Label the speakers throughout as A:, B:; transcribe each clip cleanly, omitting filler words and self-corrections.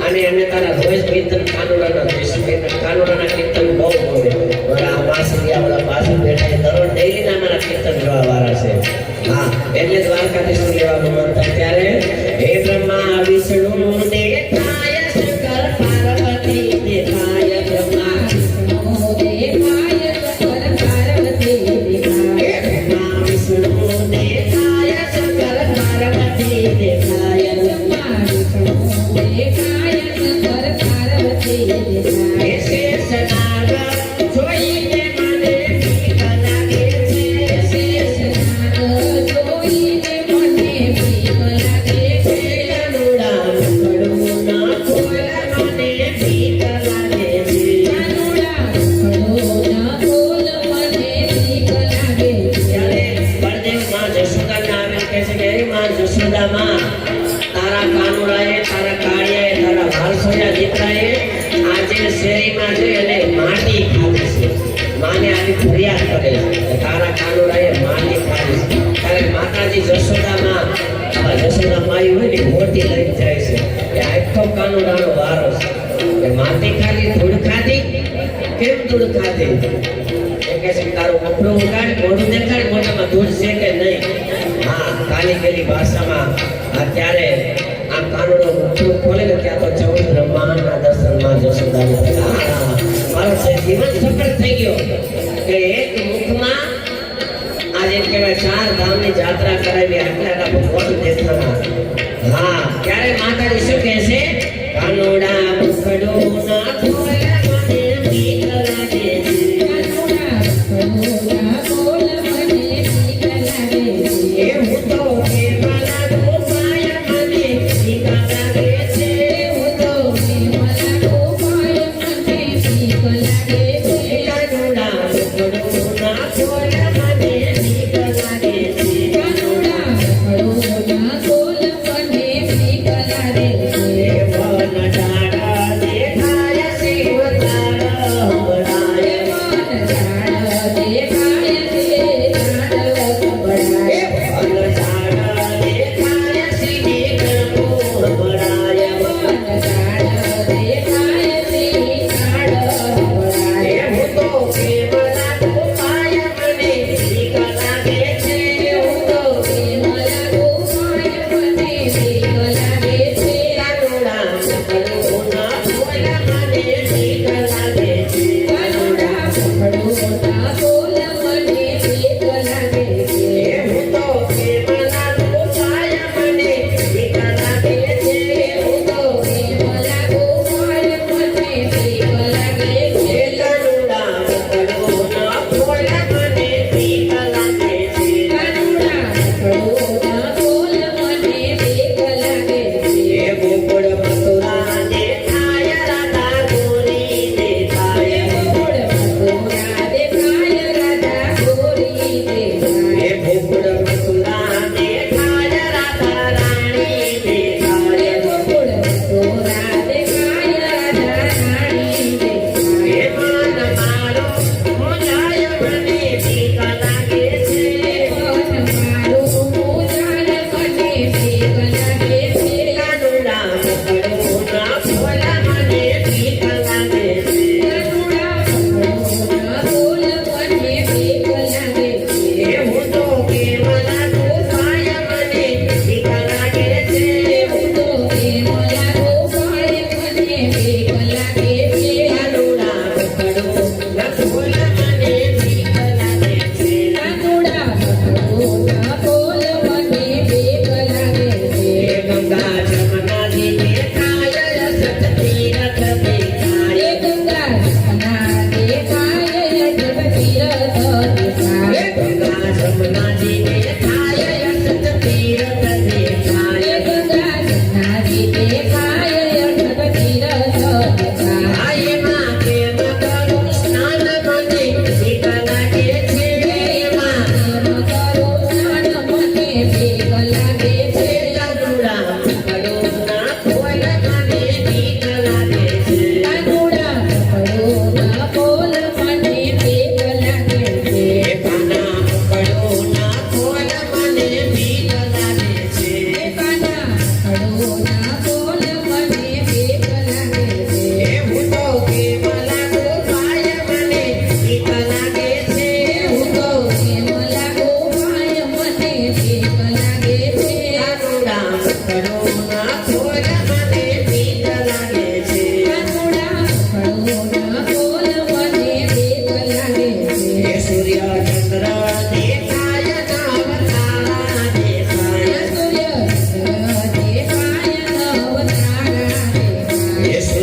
A: અને એને તારા રોજ કીર્તન કાનુડાના કાનુડાના કીર્તન બહુ ગમે. મારા આ માસી બધા પાછળ બેઠા છે દરરોજ ડેઈલીના મારા કીર્તન જોવા વાળા છે. હા એટલે દ્વારકાધીશ લેવાનું મન થાય ત્યારે હે બ્રહ્મા વિષ્ણુ દેખાય શંકર પાર્વતી દેખાય બ્રહ્મા વિષ્ણુ દેખાય શંકર પાર્વતી દેખાય બ્રહ્મા વિષ્ણુ દેખાય શંકર પાર્વતી દેખાય બ્રહ્મા વિષ્ણુ દેખાય શંકર પાર્વતી દેખાય શેષ નાગ જોઈને મને બીક લાગે છે. શેષ નાગ જોઈને મને બીક લાગે છે. કાનુડા મુખડું ના ખોલ મને બીક લાગે છે. કાનુડા મુખડું ના ખોલ મને બીક લાગે છે. ત્યારે બળદેવ માં જશોદાને આવીને કહે છે કે હે માં જશોદા માં તારા કાનુડાએ તારા કાળિયાએ તારા વાલસોયા દીકરાએ આજે શેરીમાં જઈ અને માટી ખાધી છે. માને આવી ફરિયાદ કરે છે તારા કાનુડાએ માટી ખાધી છે. ત્યારે માતાજી જશોદામાં જશોદા માઈ હોય ને મોટી લઈ જાય છે કે આખો કાનુડાનો વારો છે કે માટી ખાલી ધૂળ ખાધી કેમ ધૂળ ખાધી એ કહે છે તારું કપડું ઉગાડ મોઢું દેખાડ મોઢામાં ધૂળ છે કે નહીં. હા કાલી ગયેલી ભાષામાં ત્યારે આ કાનુડો મુઠ્ઠું ખોલે ને ત્યાં તો 14 બ્રહ્માંડના દર્શનમાં જશોદાને મારો જીવન સફળ થઈ ગયો કે એક મુખમાં આજે એમ કહેવાય 4 ધામની યાત્રા કરાવી આટલા ભગવાન દેખાણા. હા ત્યારે માતાજી શું કહે છે કાનુડા મુખડો ના ખોલ મને બીક લાગે છે. કાનુડા મુખડો ના ખોલ મને બીક લાગે છે. એ હું તો કેવલા ગોપાય મને બીક લાગે છે. હું તો કેવલા ગોપાય મને બીક લાગે છે. કાનુડા મુખડો ના ખોલ મને બીક લાગે છે. કાનુડા મુખડો ના ખોલ મને બીક લાગે છે. વન ઝાડા દેખાય શિવ તારા હંભળાય. વન ઝાડા દેખાય શિવ તારા હંભળાય. વન ઝાડા દેખાય શિવ ગણપો હંભળાય. વન ઝાડા દેખાય શિવ તારા હંભળાય. હું તો કેવલા ગોપાય મને બીક લાગે છે. હું તો કેવલા ગોપાય મને બીક લાગે છે. કાનુડા મુખડો ના ખોલ મને બીક લાગે છે. કાનુડા મુખડો ના ખોલ મને બીક લાગે છે. હું તો કેવલા ગોપાય મને બીક લાગે છે. હું તો કેવલા ગોપાય મને બીક લાગે છે. કાનુડા મુખડો ના ખોલ મને બીક લાગે છે. કાનુડા મુખડો ના ખોલ મને બીક લાગે છે. ગોકુળ મથુરા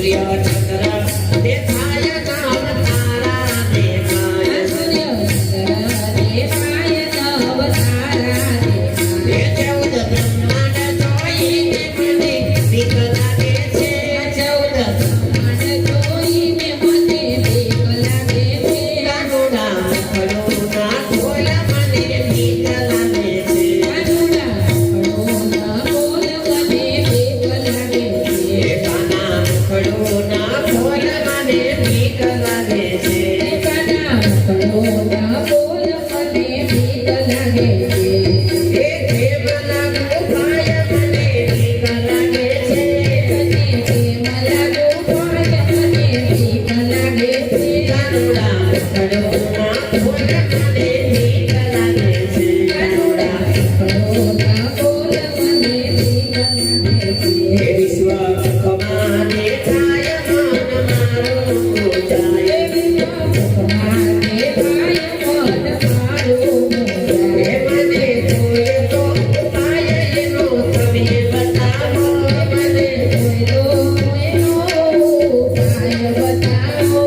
A: સૂર્ય ચંદ્ર દેખાય નવ તારા દેખાય
B: સૂર્ય ચંદ્ર દેખાય નવ તારા
A: એ ચૌદ બ્રહ્માંડ જોઈને મને બીક લાગે છે ચૌદ
B: બ્રહ્માંડ જોઈને મને બીક લાગે છે
A: કાનુડા મુખડુના ખોલ મને બીક લાગે છે
B: કાનુડા મુખડુના ખોલ મને બીક લાગે છે
A: એ કાના મુખડુના ખોલ મને બીક લાગે છે
B: કાના મુખડુના ખોલ મને બીક લાગે છે
A: એ દેવના ગુફાય મને બીક લાગે છે કાનુડા મુખડુના ખોલ મને બીક લાગે છે હે વિશ્વ કમા દેખાય મન મારું જાય હે મને જોઈએ તો ઉપાય એનો તમે બતાવો મને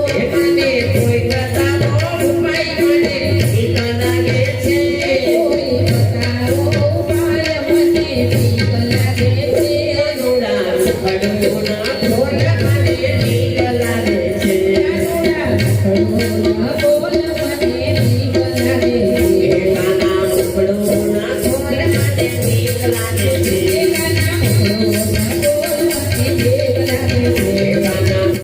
A: હે મને કોઈ બતાવો ઉપાય મને બીક લાગે છે કાનુડા મુખડુના ખોલ મને બીક લાગે છે